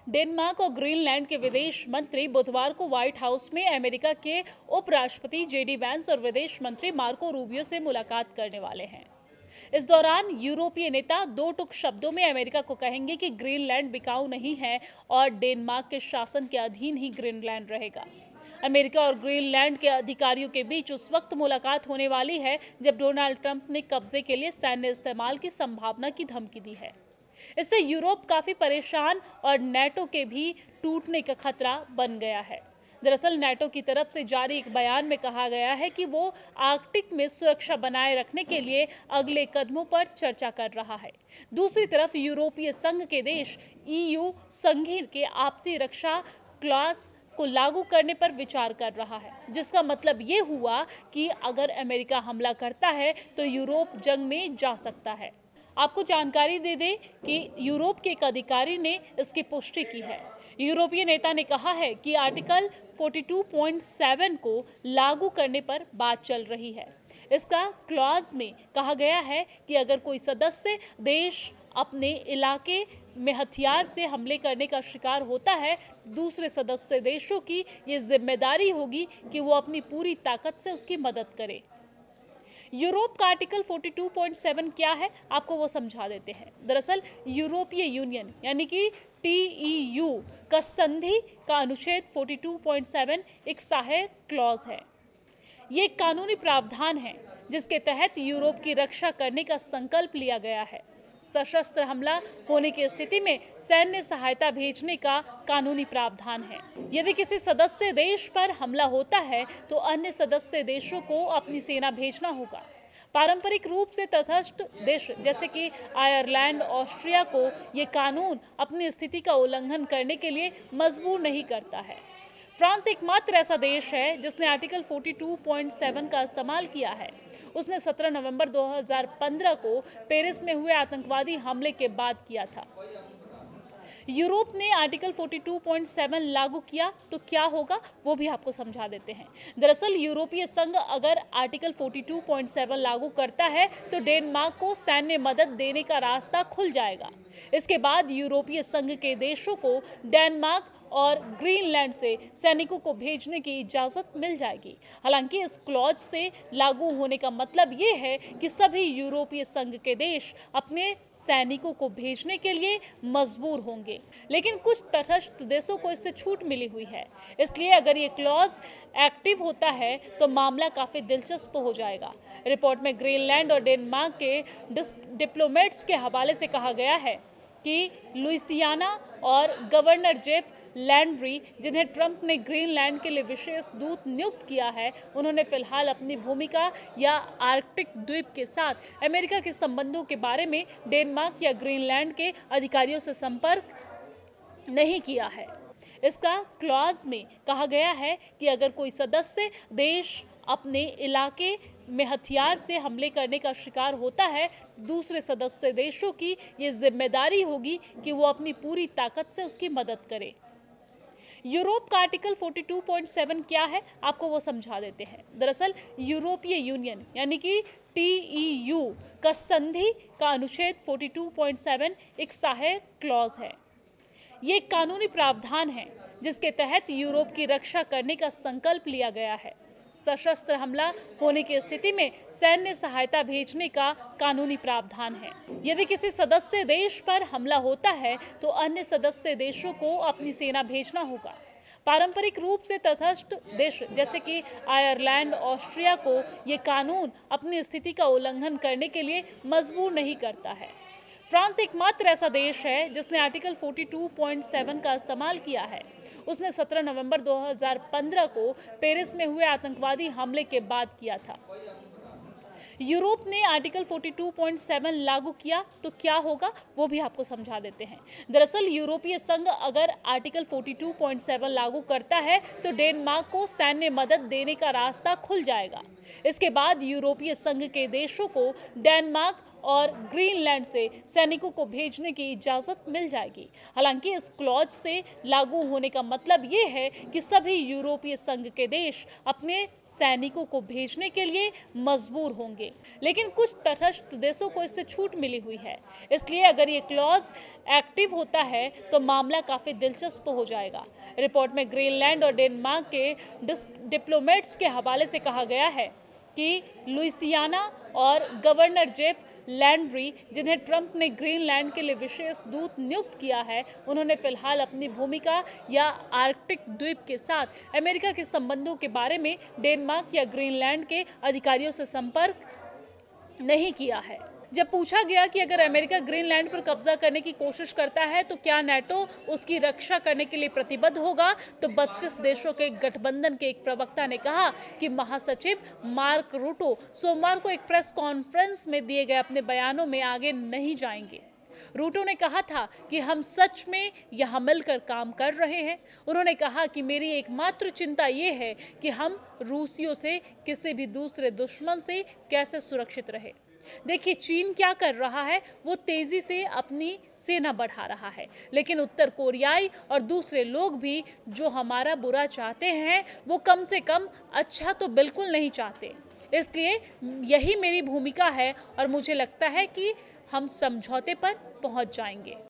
Denmark और Greenland के विदेश मंत्री बुधवार को व्हाइट हाउस में अमेरिका के उपराष्ट्रपति जेडी वैंस और विदेश मंत्री मार्को रूबियो से मुलाकात करने वाले हैं। इस दौरान यूरोपीय नेता दो टूक शब्दों में अमेरिका को कहेंगे कि ग्रीनलैंड बिकाऊ नहीं है और डेनमार्क के शासन के अधीन ही ग्रीनलैंड रहेगा। अमेरिका और ग्रीनलैंड के अधिकारियों के बीच उस वक्त मुलाकात होने वाली है जब डोनाल्ड ट्रंप ने कब्जे के लिए सैन्य इस्तेमाल की संभावना की धमकी दी है। इससे यूरोप काफी परेशान और नेटो के भी टूटने का खतरा बन गया है। दरअसल नेटो की तरफ से जारी एक बयान में कहा गया है कि वो आर्कटिक में सुरक्षा बनाए रखने के लिए अगले कदमों पर चर्चा कर रहा है। दूसरी तरफ यूरोपीय संघ के देश ईयू संघीय के आपसी रक्षा क्लॉज को लागू करने पर विचार कर रहा है, जिसका मतलब ये हुआ कि अगर अमेरिका हमला करता है तो यूरोप जंग में जा सकता है। आपको जानकारी दे दें कि यूरोप के एक अधिकारी ने इसकी पुष्टि की है। यूरोपीय नेता ने कहा है कि आर्टिकल 42.7 को लागू करने पर बात चल रही है। इसका क्लॉज में कहा गया है कि अगर कोई सदस्य देश अपने इलाके में हथियार से हमले करने का शिकार होता है, दूसरे सदस्य देशों की ये जिम्मेदारी होगी कि वो अपनी पूरी ताकत से उसकी मदद करे। यूरोप का आर्टिकल 42.7 क्या है, आपको वो समझा देते हैं। दरअसल यूरोपीय यूनियन यानी कि TEU का संधि का अनुच्छेद 42.7 एक सहायक क्लॉज है। ये एक कानूनी प्रावधान है जिसके तहत यूरोप की रक्षा करने का संकल्प लिया गया है। सशस्त्र हमला होने की स्थिति में सैन्य सहायता भेजने का कानूनी प्रावधान है। यदि किसी सदस्य देश पर हमला होता है तो अन्य सदस्य देशों को अपनी सेना भेजना होगा। पारंपरिक रूप से तटस्थ देश जैसे कि आयरलैंड, ऑस्ट्रिया को ये कानून अपनी स्थिति का उल्लंघन करने के लिए मजबूर नहीं करता है। फ्रांस एकमात्र ऐसा देश है जिसने आर्टिकल 42.7 का इस्तेमाल किया है। उसने 17 नवंबर 2015 को पेरिस में हुए आतंकवादी हमले के बाद किया था। यूरोप ने आर्टिकल 42.7 लागू किया तो क्या होगा, वो भी आपको समझा देते हैं। दरअसल यूरोपीय संघ अगर आर्टिकल 42.7 लागू करता है तो डेनमार्क को सैन्य मदद देने का रास्ता खुल जाएगा। इसके बाद यूरोपीय संघ के देशों को डेनमार्क और ग्रीनलैंड से सैनिकों को भेजने की इजाजत मिल जाएगी। हालांकि इस क्लॉज से लागू होने का मतलब ये है कि सभी यूरोपीय संघ के देश अपने सैनिकों को भेजने के लिए मजबूर होंगे, लेकिन कुछ तटस्थ देशों को इससे छूट मिली हुई है। इसलिए अगर ये क्लॉज एक्टिव होता है तो मामला काफी दिलचस्प हो जाएगा। रिपोर्ट में ग्रीनलैंड और डेनमार्क के डिप्लोमेट्स के हवाले से कहा गया है कि लुइसियाना और गवर्नर जेफ लैंड्री, जिन्हें ट्रंप ने ग्रीनलैंड के लिए विशेष दूत नियुक्त किया है, उन्होंने फिलहाल अपनी भूमिका या आर्कटिक द्वीप के साथ अमेरिका के संबंधों के बारे में डेनमार्क या ग्रीनलैंड के अधिकारियों से संपर्क नहीं किया है। इसका क्लॉज में कहा गया है कि अगर कोई सदस्य देश अपने इलाके में हथियार से हमले करने का शिकार होता है, दूसरे सदस्य देशों की ये जिम्मेदारी होगी कि वो अपनी पूरी ताकत से उसकी मदद करे। यूरोप का आर्टिकल 42.7 क्या है, आपको वो समझा देते हैं। दरअसल यूरोपीय यूनियन यानी कि TEU का संधि का अनुच्छेद 42.7 एक सहायक क्लॉज है। ये एक कानूनी प्रावधान है जिसके तहत यूरोप की रक्षा करने का संकल्प लिया गया है। सशस्त्र हमला होने की स्थिति में सैन्य सहायता भेजने का कानूनी प्रावधान है। यदि किसी सदस्य देश पर हमला होता है तो अन्य सदस्य देशों को अपनी सेना भेजना होगा। पारंपरिक रूप से तटस्थ देश जैसे कि आयरलैंड, ऑस्ट्रिया को ये कानून अपनी स्थिति का उल्लंघन करने के लिए मजबूर नहीं करता है। फ्रांस एकमात्र ऐसा देश है जिसने आर्टिकल 42.7 का इस्तेमाल किया है। उसने 17 नवंबर 2015 को पेरिस में हुए आतंकवादी हमले के बाद किया था। यूरोप ने आर्टिकल 42.7 लागू किया तो क्या होगा, वो भी आपको समझा देते हैं। दरअसल यूरोपीय संघ अगर आर्टिकल 42.7 लागू करता है तो डेनमार्क को सैन्य मदद देने का रास्ता खुल जाएगा। इसके बाद यूरोपीय संघ के देशों को डेनमार्क और ग्रीनलैंड से सैनिकों को भेजने की इजाजत मिल जाएगी। हालांकि इस क्लॉज से लागू होने का मतलब ये है कि सभी यूरोपीय संघ के देश अपने सैनिकों को भेजने के लिए मजबूर होंगे, लेकिन कुछ तटस्थ देशों को इससे छूट मिली हुई है। इसलिए अगर ये क्लॉज एक्टिव होता है तो मामला काफी दिलचस्प हो जाएगा। रिपोर्ट में ग्रीनलैंड और डेनमार्क के डिप्लोमेट्स के हवाले से कहा गया है कि लुइसियाना और गवर्नर जेफ लैंड्री, जिन्हें ट्रंप ने ग्रीनलैंड के लिए विशेष दूत नियुक्त किया है, उन्होंने फिलहाल अपनी भूमिका या आर्कटिक द्वीप के साथ अमेरिका के संबंधों के बारे में डेनमार्क या ग्रीनलैंड के अधिकारियों से संपर्क नहीं किया है। जब पूछा गया कि अगर अमेरिका ग्रीनलैंड पर कब्जा करने की कोशिश करता है तो क्या नाटो उसकी रक्षा करने के लिए प्रतिबद्ध होगा, तो 32 देशों के गठबंधन के एक प्रवक्ता ने कहा कि महासचिव मार्क रूटो सोमवार को एक प्रेस कॉन्फ्रेंस में दिए गए अपने बयानों में आगे नहीं जाएंगे। रूटो ने कहा था कि हम सच में यहाँ मिलकर काम कर रहे हैं। उन्होंने कहा कि मेरी एकमात्र चिंता ये है कि हम रूसियों से किसी भी दूसरे दुश्मन से कैसे सुरक्षित रहे। देखिए, चीन क्या कर रहा है, वो तेजी से अपनी सेना बढ़ा रहा है, लेकिन उत्तर कोरियाई और दूसरे लोग भी जो हमारा बुरा चाहते हैं वो कम से कम अच्छा तो बिल्कुल नहीं चाहते। इसलिए यही मेरी भूमिका है और मुझे लगता है कि हम समझौते पर पहुंच जाएंगे।